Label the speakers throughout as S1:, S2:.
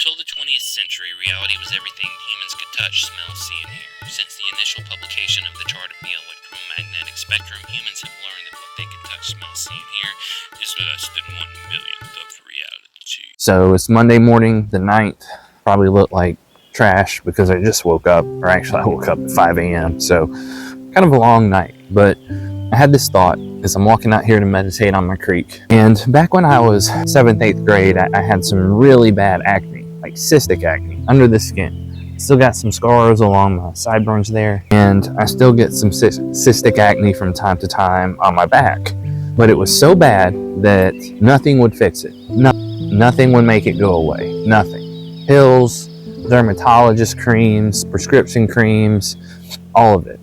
S1: Until the 20th century, reality was everything humans could touch, smell, see, and hear. Since the initial publication of the chart of the electromagnetic spectrum, humans have learned that what they can touch, smell, see, and hear is less than 1/1,000,000th of reality.
S2: So it's Monday morning, the 9th. Probably look like trash because I just woke up, or actually I woke up at 5 a.m. So kind of a long night, but I had this thought as I'm walking out here to meditate on my creek. And back when I was 7th, 8th grade, I had some really bad acne, like cystic acne under the skin. Still got some scars along my sideburns there, and I still get some cystic acne from time to time on my back. But it was so bad that nothing would fix it. Nothing would make it go away. Nothing. Pills, dermatologist creams, prescription creams, all of it.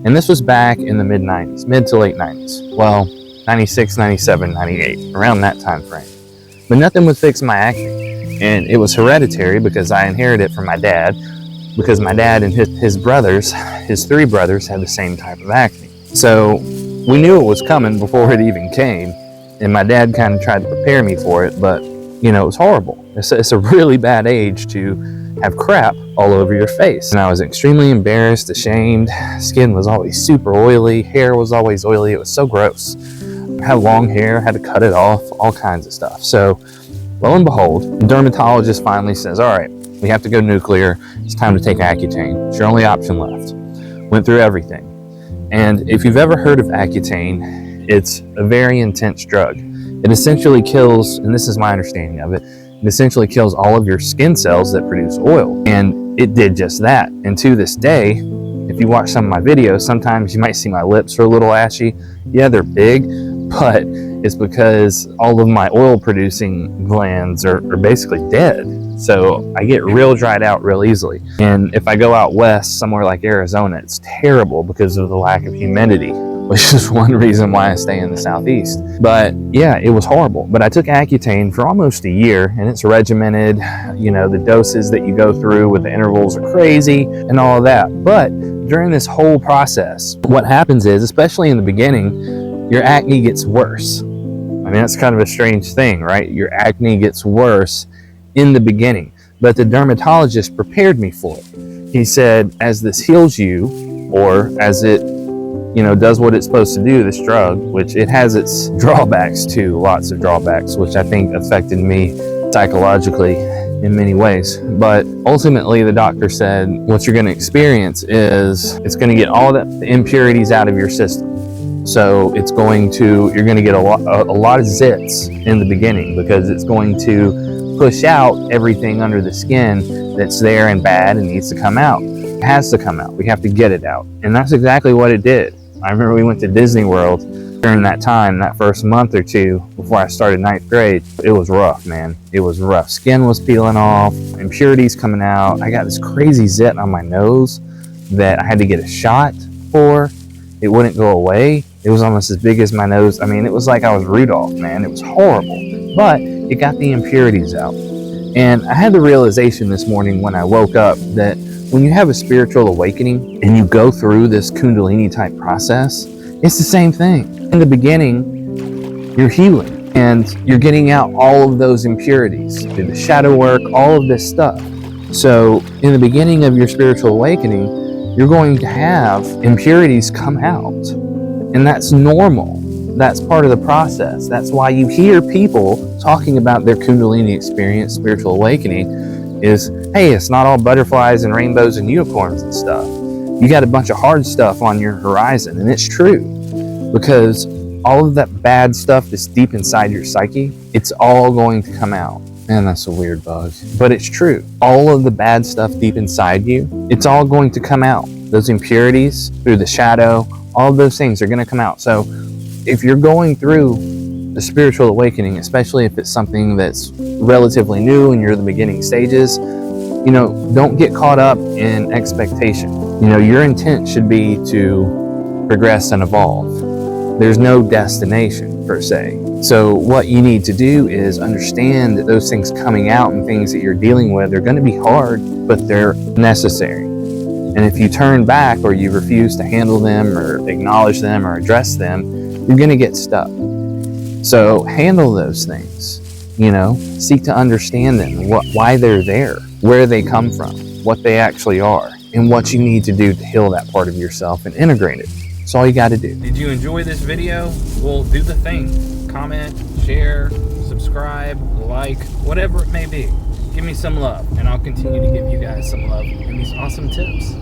S2: And this was back in the mid-90s, mid to late 90s. Well, 96, 97, 98, around that time frame. But nothing would fix my acne. And it was hereditary because I inherited it from my dad, because my dad and his brothers, his 3 brothers, had the same type of acne. So we knew it was coming before it even came. And my dad kind of tried to prepare me for it, but you know, it was horrible. It's a really bad age to have crap all over your face. And I was extremely embarrassed, ashamed. Skin was always super oily. Hair was always oily. It was so gross. I had long hair, had to cut it off, all kinds of stuff. So lo and behold, the dermatologist finally says, all right, we have to go nuclear. It's time to take Accutane. It's your only option left. Went through everything. And if you've ever heard of Accutane, it's a very intense drug. It essentially kills, and this is my understanding of it, it essentially kills all of your skin cells that produce oil. And it did just that. And to this day, if you watch some of my videos, sometimes you might see my lips are a little ashy. Yeah, they're big, but it's because all of my oil producing glands are basically dead. So I get real dried out real easily. And if I go out west, somewhere like Arizona, it's terrible because of the lack of humidity, which is one reason why I stay in the southeast. But yeah, it was horrible. But I took Accutane for almost a year, and it's regimented. You know, the doses that you go through with the intervals are crazy and all of that. But during this whole process, what happens is, especially in the beginning, your acne gets worse. I mean, that's kind of a strange thing, right? Your acne gets worse in the beginning. But the dermatologist prepared me for it. He said, as this heals you, or as it does what it's supposed to do, this drug, which it has its drawbacks too, lots of drawbacks, which I think affected me psychologically in many ways. But ultimately, the doctor said, what you're going to experience is it's going to get all the impurities out of your system. So you're going to get a lot of zits in the beginning, because it's going to push out everything under the skin that's there and bad and needs to come out. It has to come out. We have to get it out. And that's exactly what it did. I remember we went to Disney World during that time, that first month or two before I started 9th grade. It was rough, man. It was rough. Skin was peeling off, impurities coming out. I got this crazy zit on my nose that I had to get a shot for. It wouldn't go away. It was almost as big as my nose. I mean, it was like I was Rudolph, man. It was horrible. But it got the impurities out. And I had the realization this morning when I woke up that when you have a spiritual awakening and you go through this Kundalini type process, it's the same thing. In the beginning, you're healing and you're getting out all of those impurities through the shadow work, all of this stuff. So in the beginning of your spiritual awakening, you're going to have impurities come out. And that's normal. That's part of the process. That's why you hear people talking about their Kundalini experience, spiritual awakening, is, hey, it's not all butterflies and rainbows and unicorns and stuff. You got a bunch of hard stuff on your horizon. And it's true, because all of that bad stuff that's deep inside your psyche, it's all going to come out. Man, that's a weird bug, but it's true. All of the bad stuff deep inside you, it's all going to come out. Those impurities through the shadow, all of those things are going to come out. So if you're going through the spiritual awakening, especially if it's something that's relatively new and you're in the beginning stages, don't get caught up in expectation. Your intent should be to progress and evolve. There's no destination per se. So what you need to do is understand that those things coming out and things that you're dealing with are going to be hard, but they're necessary. And if you turn back or you refuse to handle them or acknowledge them or address them, you're going to get stuck. So handle those things. seek to understand them, why they're there, where they come from, what they actually are, and what you need to do to heal that part of yourself and integrate it. That's all you got to do. Did you enjoy this video? Well, do the thing. Comment, share, subscribe, like, whatever it may be. Give me some love, and I'll continue to give you guys some love and these awesome tips.